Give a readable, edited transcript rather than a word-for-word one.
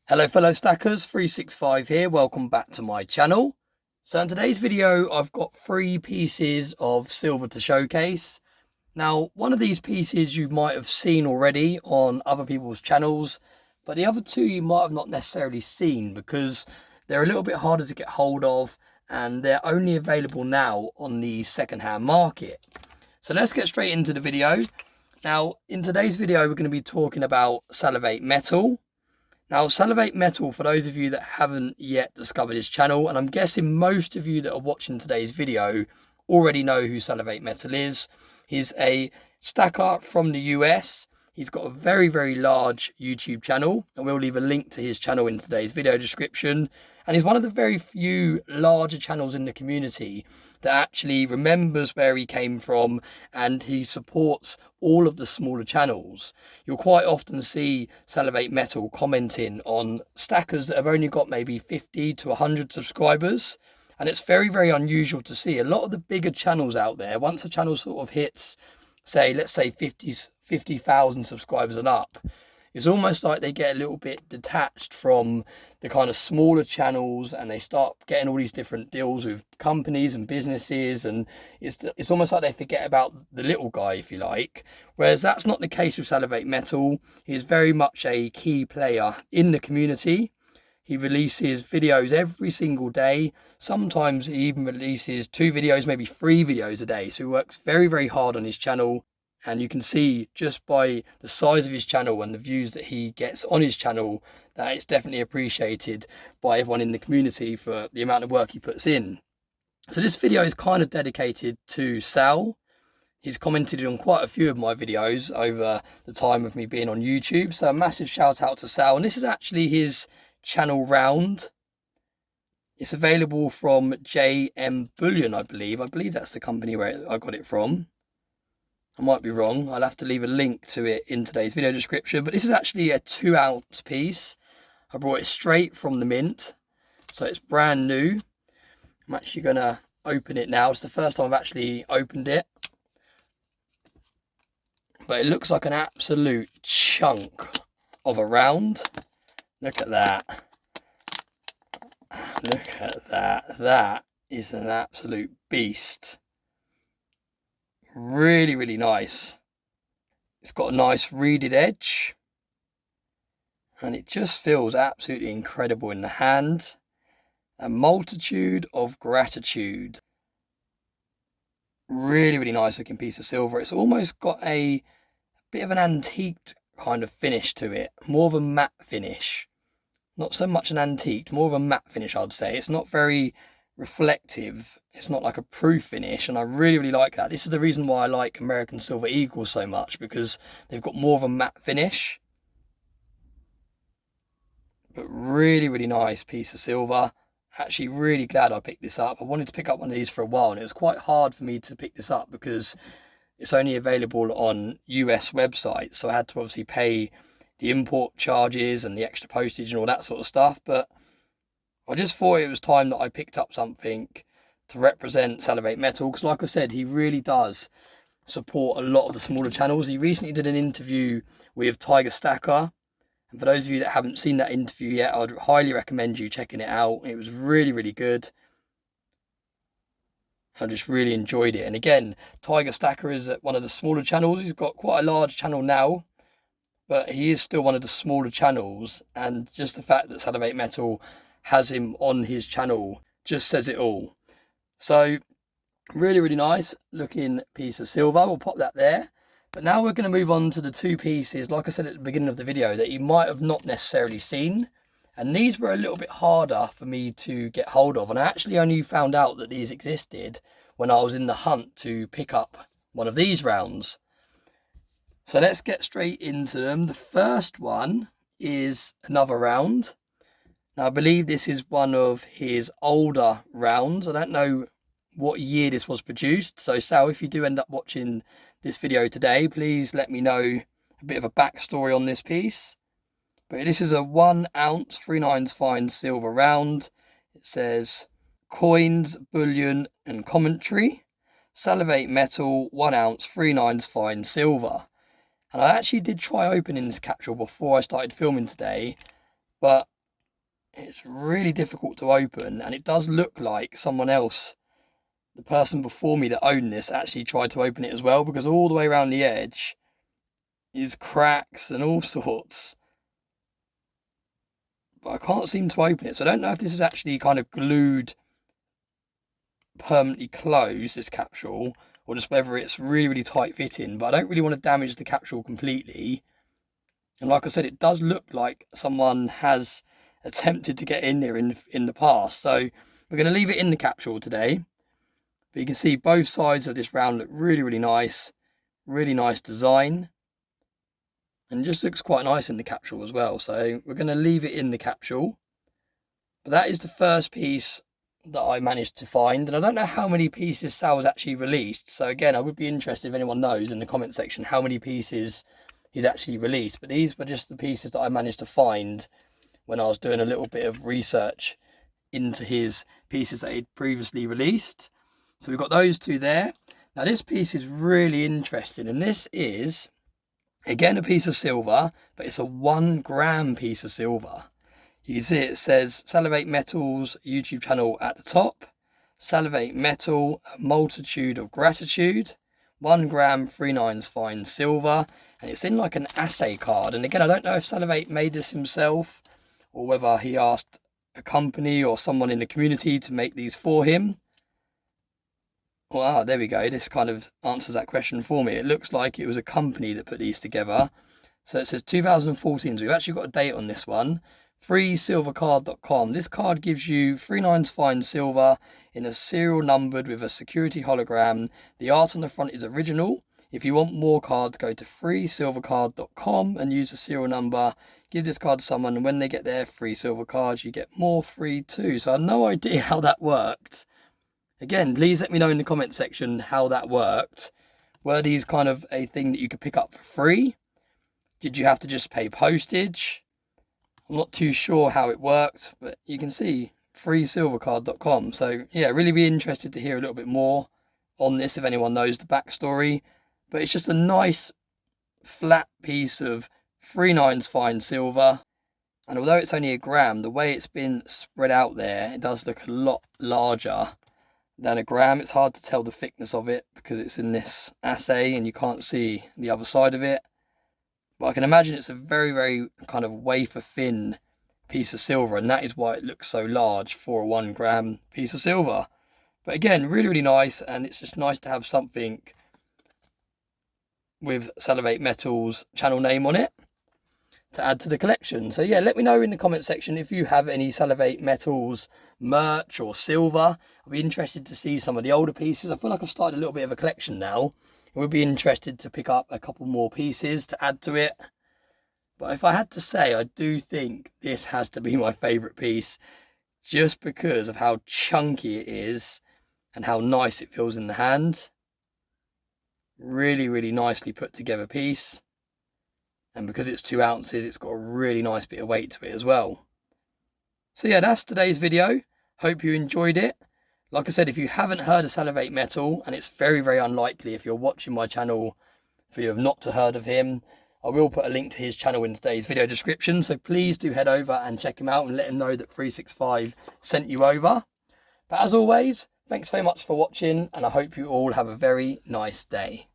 Hello fellow stackers, 365 here, welcome back to my channel. So in today's video I've got 3 pieces of silver to showcase. Now one of these pieces you might have seen already on other people's channels, but the other 2 you might have not necessarily seen because they're a little bit harder to get hold of and they're only available now on the second-hand market. So let's get straight into the video. Now in today's video we're going to be talking about Salivate Metal. Now, Salivate Metal, for those of you that haven't yet discovered his channel, and I'm guessing most of you that are watching today's video already know who Salivate Metal is. He's a stacker from the US. He's got a very, very large YouTube channel, and we'll leave a link to his channel in today's video description. And he's one of the very few larger channels in the community that actually remembers where he came from, and he supports all of the smaller channels. You'll quite often see Salivate Metal commenting on stackers that have only got maybe 50 to 100 subscribers. And it's very, very unusual to see. A lot of the bigger channels out there, once a channel sort of hits, say, let's say 50,000 subscribers and up, it's almost like they get a little bit detached from the kind of smaller channels and they start getting all these different deals with companies and businesses, and it's almost like they forget about the little guy, if you like. Whereas that's not the case with Salivate Metal. He is very much a key player in the community. He releases videos every single day. Sometimes he even releases 2 videos, maybe 3 videos a day. So he works very, very hard on his channel. And you can see just by the size of his channel and the views that he gets on his channel that it's definitely appreciated by everyone in the community for the amount of work he puts in. So this video is kind of dedicated to Sal. He's commented on quite a few of my videos over the time of me being on YouTube. So a massive shout out to Sal. And this is actually his channel round. It's available from JM Bullion, I believe. I believe that's the company where I got it from. I might be wrong. I'll have to leave a link to it in today's video description. But this is actually a 2-ounce piece. I brought it straight from the mint. So it's brand new. I'm actually going to open it now. It's the first time I've actually opened it. But it looks like an absolute chunk of a round. Look at that. Look at that. That is an absolute beast. Really, really nice. It's got a nice reeded edge. And it just feels absolutely incredible in the hand. A multitude of gratitude. Really, really nice looking piece of silver. It's almost got a bit of an antiqued kind of finish to it. More of a matte finish. Not so much an antique, more of a matte finish, I'd say. It's not very reflective. It's not like a proof finish, and I really, really like that. This is the reason why I like American Silver Eagles so much, because they've got more of a matte finish. But really, really nice piece of silver. Actually really glad I picked this up. I wanted to pick up one of these for a while, and it was quite hard for me to pick this up because it's only available on US websites, so I had to obviously pay the import charges and the extra postage and all that sort of stuff. But I just thought it was time that I picked up something to represent Salivate Metal, because like I said, he really does support a lot of the smaller channels. He recently did an interview with Tiger Stacker, and for those of you that haven't seen that interview yet, I'd highly recommend you checking it out. It was really, really good. I just really enjoyed it. And again, Tiger Stacker is at one of the smaller channels. He's got quite a large channel now, but he is still one of the smaller channels, and just the fact that Salivate Metal has him on his channel just says it all. So really, really nice looking piece of silver. We'll pop that there. But now we're going to move on to the 2 pieces, like I said at the beginning of the video, that you might have not necessarily seen. And these were a little bit harder for me to get hold of. And I actually only found out that these existed when I was in the hunt to pick up one of these rounds. So let's get straight into them. The first one is another round. Now I believe this is one of his older rounds. I don't know what year this was produced. So Sal, if you do end up watching this video today, please let me know a bit of a backstory on this piece. But this is a 1 ounce 3/9 fine silver round. It says coins, bullion and commentary. Salivate Metal 1 ounce 3/9 fine silver. And I actually did try opening this capsule before I started filming today, but it's really difficult to open, and it does look like someone else, the person before me that owned this, actually tried to open it as well, because all the way around the edge is cracks and all sorts. But I can't seem to open it, so I don't know if this is actually kind of glued permanently closed, this capsule, or just whether it's really tight fitting. But I don't really want to damage the capsule completely, and like I said, it does look like someone has attempted to get in there in the past. So we're going to leave it in the capsule today, but you can see both sides of this round look really nice design, and it just looks quite nice in the capsule as well. So we're going to leave it in the capsule. But that is the first piece that I managed to find, and I don't know how many pieces Sal has actually released. So again, I would be interested if anyone knows in the comment section how many pieces he's actually released. But these were just the pieces that I managed to find when I was doing a little bit of research into his pieces that he'd previously released. So we've got those two there. Now this piece is really interesting, and this is again a piece of silver, but it's a 1 gram piece of silver. You can see it says Salivate Metal's YouTube channel at the top. Salivate Metal, a multitude of gratitude. 1 gram 3/9 fine silver. And it's in like an assay card. And again, I don't know if Salivate made this himself, or whether he asked a company or someone in the community to make these for him. Well, there we go. This kind of answers that question for me. It looks like it was a company that put these together. So it says 2014. So we've actually got a date on this one. freesilvercard.com. This card gives you 3/9 fine silver in a serial numbered with a security hologram. The art on the front is original. If you want more cards, go to freesilvercard.com and use the serial number. Give this card to someone, and when they get their free silver cards, you get more free too. So I have no idea how that worked. Again, please let me know in the comment section how that worked. Were these kind of a thing that you could pick up for free? Did you have to just pay postage? I'm not too sure how it worked, but you can see freesilvercard.com. So yeah, really be interested to hear a little bit more on this if anyone knows the backstory. But it's just a nice flat piece of 3/9 fine silver. And although it's only 1 gram, the way it's been spread out there, it does look a lot larger than 1 gram. It's hard to tell the thickness of it because it's in this assay and you can't see the other side of it. But I can imagine it's a very kind of wafer thin piece of silver, and that is why it looks so large for a 1 gram piece of silver. But again, really nice, and it's just nice to have something with Salivate Metal's channel name on it to add to the collection. So yeah, let me know in the comment section if you have any Salivate Metals merch or silver. I'll be interested to see some of the older pieces. I feel like I've started a little bit of a collection now. We'll be interested to pick up a couple more pieces to add to it. But if I had to say, I do think this has to be my favourite piece, just because of how chunky it is and how nice it feels in the hand. Really nicely put together piece. And because it's 2 ounces, it's got a really nice bit of weight to it as well. So yeah, that's today's video. Hope you enjoyed it. Like I said, if you haven't heard of Salivate Metal, and it's very unlikely if you're watching my channel for you have not to heard of him, I will put a link to his channel in today's video description. So please do head over and check him out and let him know that 365 sent you over. But as always, thanks very much for watching, and I hope you all have a very nice day.